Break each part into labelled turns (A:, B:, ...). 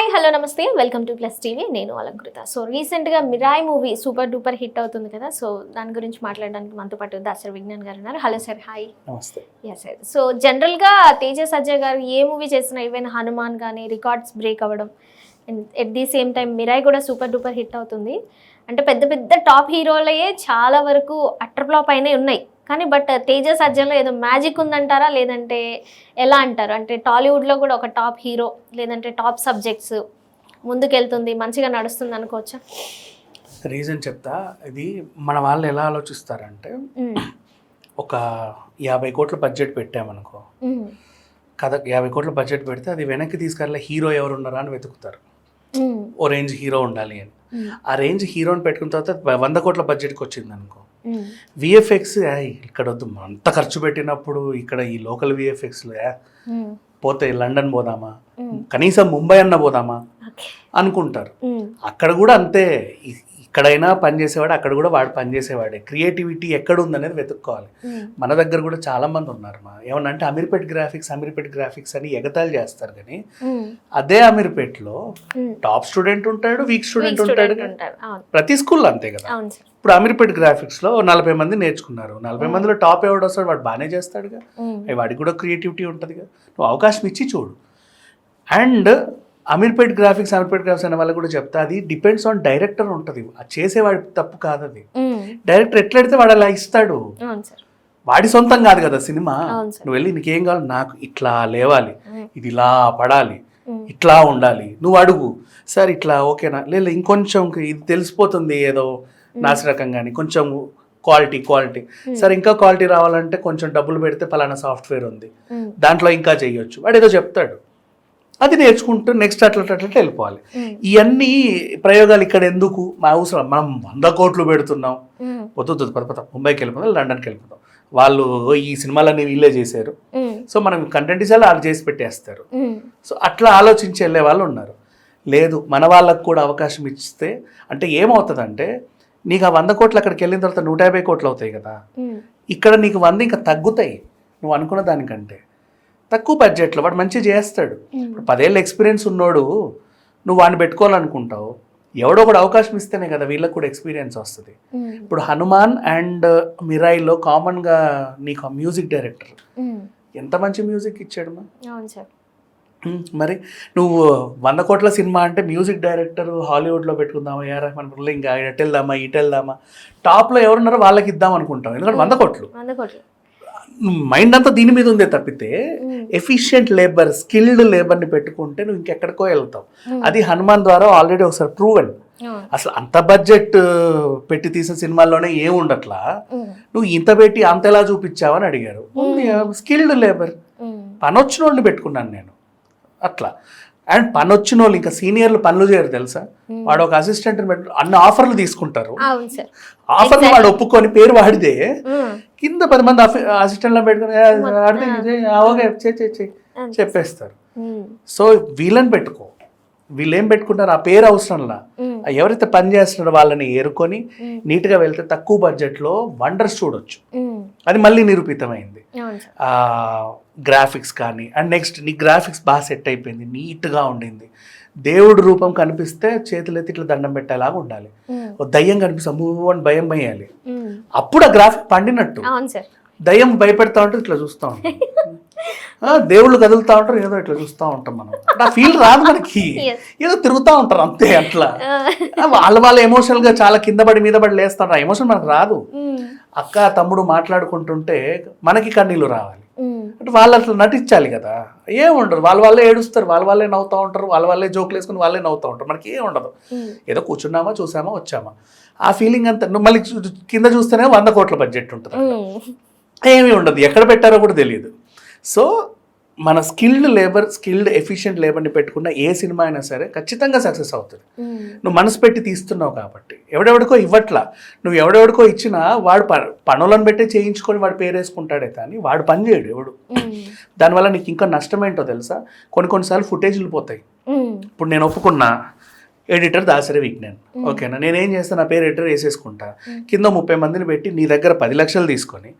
A: Hi hello నమస్తే welcome to plus TV. నేను Alankrita. So రీసెంట్గా Mirai movie super duper hit అవుతుంది కదా, సో దాని గురించి మాట్లాడడానికి మనతో పాటు దాసరి విజ్ఞాన్ గారు ఉన్నారు. Hello sir. హాయ్.
B: నమస్తే.
A: Yes sir. సో జనరల్గా తేజ సజ్జా గారు ఏ మూవీ చేసినా ఈవెన్ హనుమాన్ కానీ రికార్డ్స్ బ్రేక్ అవ్వడం, at the same time Mirai కూడా సూపర్ డూపర్ హిట్ అవుతుంది. అంటే పెద్ద పెద్ద టాప్ హీరోలయే చాలా వరకు అట్టర్ ఫ్లాప్ అయినా ఉన్నాయి. కానీ బట్ తేజ సజ్జలో ఏదో మ్యాజిక్ ఉందంటారా, లేదంటే ఎలా అంటారు? అంటే టాలీవుడ్లో కూడా ఒక టాప్ హీరో లేదంటే టాప్ సబ్జెక్ట్స్ ముందుకెళ్తుంది, మంచిగా నడుస్తుంది అనుకోవచ్చా?
B: రీజన్ చెప్తా. ఇది మన వాళ్ళు ఎలా ఆలోచిస్తారంటే, ఒక 50 కోట్ల బడ్జెట్ పెట్టామనుకో, కథ 50 కోట్ల బడ్జెట్ పెడితే అది వెనక్కి తీసుకెళ్ళే హీరో ఎవరు ఉన్నారా అని వెతుకుతారు. ఓ రేంజ్ హీరో ఉండాలి అని. ఆ రేంజ్ హీరోని పెట్టుకున్న తర్వాత 100 కోట్ల బడ్జెట్కి వచ్చింది అనుకో, విఎఫ్ఎక్స్ ఇక్కడ వద్దు, అంత ఖర్చు పెట్టినప్పుడు ఇక్కడ ఈ లోకల్ విఎఫ్ఎక్స్లో పోతే లండన్ పోదామా, కనీసం ముంబై అన్న పోదామా అనుకుంటారు. అక్కడ కూడా అంతే, ఇక్కడైనా పనిచేసేవాడు, అక్కడ కూడా వాడు పనిచేసేవాడే. క్రియేటివిటీ ఎక్కడ ఉందనేది వెతుక్కోవాలి. మన దగ్గర కూడా చాలా మంది ఉన్నారు. ఏమన్నా అంటే అమీర్పేట్ గ్రాఫిక్స్ అని ఎగతాళి చేస్తారు. కానీ అదే అమీర్పేట్లో టాప్ స్టూడెంట్ ఉంటాడు, వీక్ స్టూడెంట్ ఉంటాడు. ప్రతి స్కూల్లో అంతే కదా. ఇప్పుడు అమీర్పేట్ గ్రాఫిక్స్లో 40 మంది నేర్చుకున్నారు. 40 మందిలో టాప్ ఎవడు వస్తాడు, వాడు బాగానే చేస్తాడుగా. వాడికి కూడా క్రియేటివిటీ ఉంటుందిగా. నువ్వు అవకాశం ఇచ్చి చూడు. అండ్ అమీర్పేట్ గ్రాఫిక్స్ అనే వాళ్ళు కూడా చెప్తా, అది డిపెండ్స్ ఆన్ డైరెక్టర్ ఉంటుంది. అది చేసేవాడి తప్పు కాదు. అది డైరెక్టర్ ఎట్లయితే వాడు అలా ఇస్తాడు. వాడి సొంతం కాదు కదా సినిమా. నువ్వు వెళ్ళి నీకేం కావాలి, నాకు ఇట్లా లేవాలి, ఇది ఇలా పడాలి, ఇట్లా ఉండాలి, నువ్వు అడుగు. సార్ ఇట్లా ఓకేనా, లేదు ఇంకొంచెం ఇది తెలిసిపోతుంది ఏదో నాసిరకం, కానీ కొంచెం క్వాలిటీ సరే ఇంకా క్వాలిటీ రావాలంటే కొంచెం డబ్బులు పెడితే పలానా సాఫ్ట్వేర్ ఉంది, దాంట్లో ఇంకా చేయొచ్చు. వాడు ఏదో చెప్తాడు, అది నేర్చుకుంటూ నెక్స్ట్ అట్లా వెళ్ళిపోవాలి. ఇవన్నీ ప్రయోగాలు ఇక్కడ ఎందుకు, మా అవసరం? మనం 100 కోట్లు పెడుతున్నాం, వద్దు పద ముంబైకి వెళ్ళిపోతాం, లండన్కి వెళ్ళిపోతాం. వాళ్ళు ఈ సినిమాలన్నీ వీళ్ళే చేశారు, సో మనం కంటెంట్ ఇచ్చేలా వాళ్ళు చేసి పెట్టేస్తారు. సో అట్లా ఆలోచించి వెళ్ళే వాళ్ళు ఉన్నారు. లేదు, మన వాళ్ళకు కూడా అవకాశం ఇస్తే అంటే ఏమవుతుందంటే, నీకు ఆ 100 కోట్లు అక్కడికి వెళ్ళిన తర్వాత 150 కోట్లు అవుతాయి కదా. ఇక్కడ నీకు 100 ఇంకా తగ్గుతాయి. నువ్వు అనుకున్న దానికంటే తక్కువ బడ్జెట్లో వాడు మంచిగా చేస్తాడు. ఇప్పుడు 10 ఏళ్ళ ఎక్స్పీరియన్స్ ఉన్నోడు నువ్వు వాడిని పెట్టుకోవాలనుకుంటావు. ఎవడో ఒకటి అవకాశం ఇస్తేనే కదా వీళ్ళకి కూడా ఎక్స్పీరియన్స్ వస్తుంది. ఇప్పుడు హనుమాన్ అండ్ మిరాయిలో కామన్గా నీకు మ్యూజిక్ డైరెక్టర్ ఎంత మంచి మ్యూజిక్ ఇచ్చాడు మా. మరి నువ్వు 100 కోట్ల సినిమా అంటే మ్యూజిక్ డైరెక్టర్ హాలీవుడ్లో పెట్టుకుందామా, ఏఆర్ రెహమాన్, ఇంకా ఇటు వెళ్దామా, టాప్లో ఎవరున్నారో వాళ్ళకి ఇద్దాం అనుకుంటాం. ఎందుకంటే 100 కోట్లు మైండ్ అంతా దీని మీద ఉందే తప్పితే ఎఫిషియెంట్ లేబర్, స్కిల్డ్ లేబర్ని పెట్టుకుంటే నువ్వు ఇంకెక్కడికో వెళ్తావు. అది హనుమాన్ ద్వారా ఆల్రెడీ ఒకసారి ప్రూవెన్. అసలు అంత బడ్జెట్ పెట్టి తీసిన సినిమాల్లోనే ఏముండట్లా, నువ్వు ఇంత పెట్టి అంత ఎలా చూపించావని అడిగారు. స్కిల్డ్ లేబర్, పనొచ్చిన వాళ్ళని పెట్టుకున్నాను నేను అట్లా. అండ్ పని వచ్చిన వాళ్ళు ఇంకా సీనియర్లు పనులు చేయరు తెలుసా. వాడు ఒక అసిస్టెంట్ అన్ని ఆఫర్లు తీసుకుంటారు. ఆఫర్లు వాడు ఒప్పుకొని పేరు వాడితే కింద 10 మంది అసిస్టెంట్లో పెట్టుకుని చెప్పేస్తారు. సో వీళ్ళని పెట్టుకో. వీళ్ళు ఏం పెట్టుకుంటారు, ఆ పేరు అవసరంలా. ఎవరైతే పని చేస్తున్నారో వాళ్ళని ఏరుకొని నీట్గా వెళ్తే తక్కువ బడ్జెట్లో వండర్స్ చూడొచ్చు. అది మళ్ళీ నిరూపితమైంది. గ్రాఫిక్స్ కానీ, అండ్ నెక్స్ట్ నీ గ్రాఫిక్స్ బాగా సెట్ అయిపోయింది, నీట్గా ఉండింది. దేవుడి రూపం కనిపిస్తే చేతులెత్తి ఇట్లా దండం పెట్టేలాగా ఉండాలి. దయ్యం కనిపిస్తే అమ్మో అని భయం వేయాలి. అప్పుడు ఆ గ్రాఫిక్ పండినట్టు. దయ్యం భయపెడతా ఉంటే ఇట్లా చూస్తూ ఉంటాం, దేవుళ్ళు కదులుతూ ఉంటారు, ఏదో ఇట్లా చూస్తూ ఉంటాం మనం. ఆ ఫీల్ రాదు మనకి, ఏదో తిరుగుతూ ఉంటారు అంతే. అట్లా వాళ్ళ ఎమోషనల్గా చాలా కింద పడి మీద పడి లేస్తారు. ఆ ఎమోషన్ మనకు రాదు. అక్క తమ్ముడు మాట్లాడుకుంటుంటే మనకి కన్నీళ్ళు రావాలి అంటే వాళ్ళు అట్లా నటించాలి కదా. ఏముండదు, వాళ్ళే ఏడుస్తారు, వాళ్ళే నవ్వుతూ ఉంటారు, వాళ్ళే జోకులు వేసుకుని వాళ్ళే నవ్వుతూ ఉంటారు. మనకి ఏం ఉండదు, ఏదో కూర్చున్నామా, చూసామా, వచ్చామా, ఆ ఫీలింగ్ అంతా. నువ్వు మళ్ళీ కింద చూస్తేనే 100 కోట్ల బడ్జెట్ ఉంటుంది, ఏమీ ఉండదు, ఎక్కడ పెట్టారో కూడా తెలియదు. సో మన స్కిల్డ్ ఎఫిషియెంట్ లేబర్ని పెట్టుకున్న ఏ సినిమా అయినా సరే ఖచ్చితంగా సక్సెస్ అవుతుంది. నువ్వు మనసు పెట్టి తీస్తున్నావు కాబట్టి. ఎవడెవడికో ఇవ్వట్లా, నువ్వు ఎవడెవడికో ఇచ్చినా వాడు పనులను పెట్టే చేయించుకొని వాడు పేరేసుకుంటాడే కానీ వాడు పని చేయడు ఎవడు. దానివల్ల నీకు ఇంకా నష్టం ఏంటో తెలుసా, కొన్నిసార్లు ఫుటేజ్లు పోతాయి. ఇప్పుడు నేను ఒప్పుకున్నా ఎడిటర్ దాసరి విజ్ఞాన్, ఓకేనా, నేనేం చేస్తాను, నా పేరు ఎడిటర్ వేసేసుకుంటా, కింద 30 మందిని పెట్టి నీ దగ్గర 10 లక్షలు తీసుకొని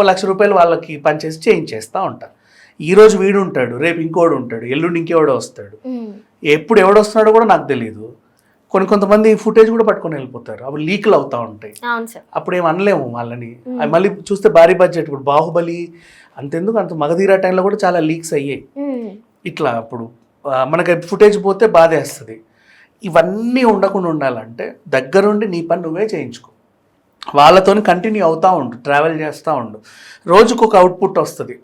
B: ₹1,00,000 వాళ్ళకి పనిచేసి చేయించేస్తూ ఉంటా. ఈరోజు వీడు ఉంటాడు, రేపు ఇంకోడు ఉంటాడు, ఎల్లుండి ఇంకోడు వస్తాడు. ఎప్పుడు ఎవడొస్తున్నాడో కూడా నాకు తెలియదు. కొంతమంది ఫుటేజ్ కూడా పట్టుకొని వెళ్ళిపోతారు, అవి లీక్లు అవుతూ ఉంటాయి.
A: అవును సార్.
B: అప్పుడు ఏం అనలేము వాళ్ళని. అవి మళ్ళీ చూస్తే భారీ బడ్జెట్, ఇప్పుడు బాహుబలి అంతెందుకు, అంత మగధీర టైంలో కూడా చాలా లీక్స్ అయ్యాయి. ఇట్లా అప్పుడు మనకి ఫుటేజ్ పోతే బాధేస్తుంది. ఇవన్నీ ఉండకుండా ఉండాలంటే దగ్గరుండి నీ పని నువ్వే చేయించుకో, వాళ్ళతో కంటిన్యూ అవుతూ ఉండు, ట్రావెల్ చేస్తూ ఉండు. రోజుకు ఒక అవుట్పుట్ వస్తుంది.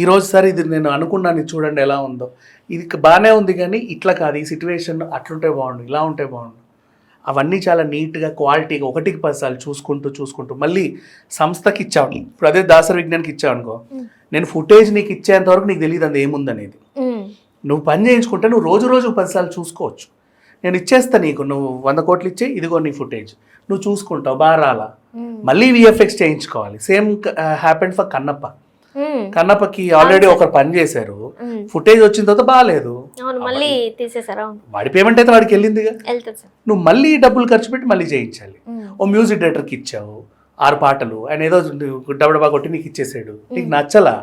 B: ఈరోజు సార్ ఇది నేను అనుకున్నాను, ఇది చూడండి ఎలా ఉందో, ఇది బాగానే ఉంది కానీ ఇట్లా కాదు, ఈ సిచ్యువేషన్ అట్లుంటే బాగుండు, ఇలా ఉంటే బాగుండు. అవన్నీ చాలా నీట్గా క్వాలిటీగా 1కి 10 సార్లు చూసుకుంటూ మళ్ళీ సంస్థకి ఇచ్చావు. ఇప్పుడు అదే దాసరి విజ్ఞానికి ఇచ్చావు అనుకో, నేను ఫుటేజ్ నీకు ఇచ్చేంత వరకు నీకు తెలియదు అది ఏముందనేది. నువ్వు పని చేయించుకుంటే నువ్వు రోజు 10 సార్లు చూసుకోవచ్చు. నేను ఇచ్చేస్తా నీకు, నువ్వు 100 కోట్లు ఇచ్చే, ఇదిగో నీ ఫుటేజ్, నువ్వు చూసుకుంటావు, బాగా రాలా, మళ్ళీ విఎఫ్ఎక్స్ చేయించుకోవాలి. సేమ్ హ్యాపెండ్ ఫర్ కన్నప్పకి ఆల్రెడీ ఒకరు పని చేశారు, ఫుటేజ్ వచ్చిన తర్వాత బాగాలేదు,
A: మళ్ళీ తీసేసారు.
B: వాడి పేమెంట్ అయితే వాడికి వెళ్ళిందిగా, నువ్వు మళ్ళీ డబ్బులు ఖర్చు పెట్టి మళ్ళీ చేయించాలి. ఓ మ్యూజిక్ డైరెక్టర్కి ఇచ్చావు 6 పాటలు, ఆయన ఏదో డబ్బా కొట్టి నీకు ఇచ్చేసాడు, నీకు నచ్చలా,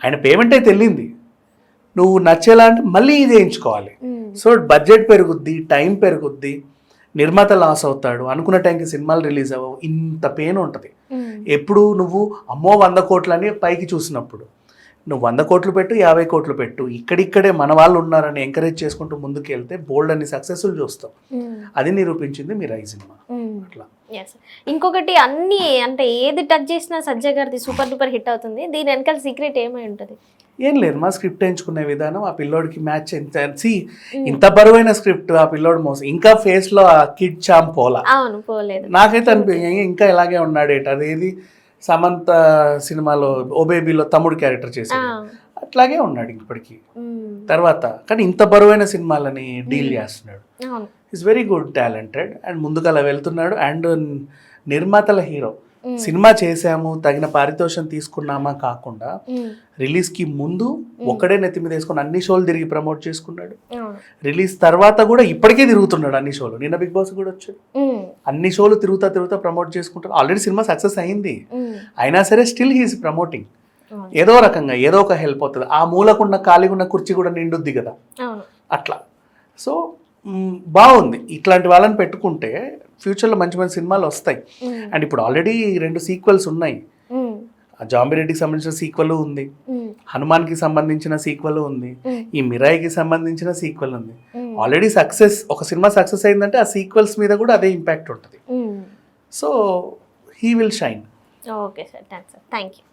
B: ఆయన పేమెంట్ అయితే వెళ్ళింది, నువ్వు నచ్చేలా అంటే మళ్ళీ ఇది చేయించుకోవాలి. సో బడ్జెట్ పెరుగుద్ది, టైం పెరుగుద్ది, నిర్మాత లాస్ అవుతాడు, అనుకున్న టైంకి సినిమాలు రిలీజ్ అవ్వవు, ఇంత పెయిన్ ఉంటుంది. ఎప్పుడు నువ్వు అమ్మో 100 కోట్లు అని పైకి చూసినప్పుడు, నువ్వు 100 కోట్లు పెట్టు, 50 కోట్లు పెట్టు, ఇక్కడిక్కడే మన వాళ్ళు ఉన్నారని ఎంకరేజ్ చేసుకుంటూ ముందుకు వెళ్తే బోల్డ్ అన్ని సక్సెస్ఫుల్ చూస్తాం. అది నిరూపించింది మిరాయి సినిమా. అట్లా
A: ఇంకొకటి, అన్ని అంటే ఏది టచ్ చేసినా సజ్జయ్ గారిది సూపర్ డూపర్ హిట్ అవుతుంది. దీని వెనకాల సీక్రెట్ ఏమై ఉంటుంది?
B: ఏం లేదు, మా స్క్రిప్ట్ ఎంచుకునే విధానం, ఆ పిల్లోడికి మ్యాచ్ ఇంత బరువైన స్క్రిప్ట్, ఆ పిల్లోడు మోసం, ఇంకా ఫేస్ లో ఆ కిడ్ చామ్
A: పోలేదు.
B: నాకైతే అనిపించింది ఇంకా ఇలాగే ఉన్నాడేట. అదేది సమంత సినిమాలో ఓ బేబీలో తమ్ముడు క్యారెక్టర్ చేశాడు, అట్లాగే ఉన్నాడు ఇప్పటికీ. తర్వాత కానీ ఇంత బరువైన సినిమాలని డీల్ చేస్తున్నాడు. Is very good, talented, and ముందుకు అలా వెళ్తున్నాడు. అండ్ నిర్మాతల హీరో. సినిమా చేసాము, తగిన పారితోషం తీసుకున్నామా కాకుండా రిలీజ్ కి ముందు ఒక్కడే నెత్తి మీద వేసుకుని అన్ని షోలు తిరిగి ప్రమోట్ చేసుకున్నాడు. రిలీజ్ తర్వాత కూడా ఇప్పటికే తిరుగుతున్నాడు అన్ని షోలు. నిన్న బిగ్ బాస్ కూడా వచ్చాడు, అన్ని షోలు తిరుగుతా ప్రమోట్ చేసుకుంటాడు. ఆల్రెడీ సినిమా సక్సెస్ అయింది, అయినా సరే స్టిల్ హీఈస్ ప్రమోటింగ్. ఏదో రకంగా ఏదో ఒక హెల్ప్ అవుతుంది. ఆ మూలకున్న ఖాళీగా ఉన్న కుర్చీ కూడా నిండుద్ది కదా అట్లా. సో బాగుంది, ఇట్లాంటి వాళ్ళని పెట్టుకుంటే ఫ్యూచర్లో మంచి మంచి సినిమాలు వస్తాయి. అండ్ ఇప్పుడు ఆల్రెడీ 2 సీక్వెల్స్ ఉన్నాయి. జాంబిరెడ్డికి సంబంధించిన సీక్వెల్ ఉంది, హనుమాన్కి సంబంధించిన సీక్వెల్ ఉంది, ఈ మిరాయికి సంబంధించిన సీక్వెల్ ఉంది. ఆల్రెడీ సక్సెస్, ఒక సినిమా సక్సెస్ అయిందంటే ఆ సీక్వెల్స్ మీద కూడా అదే ఇంపాక్ట్ ఉంటుంది. So he will shine.
A: Okay sir, thank you.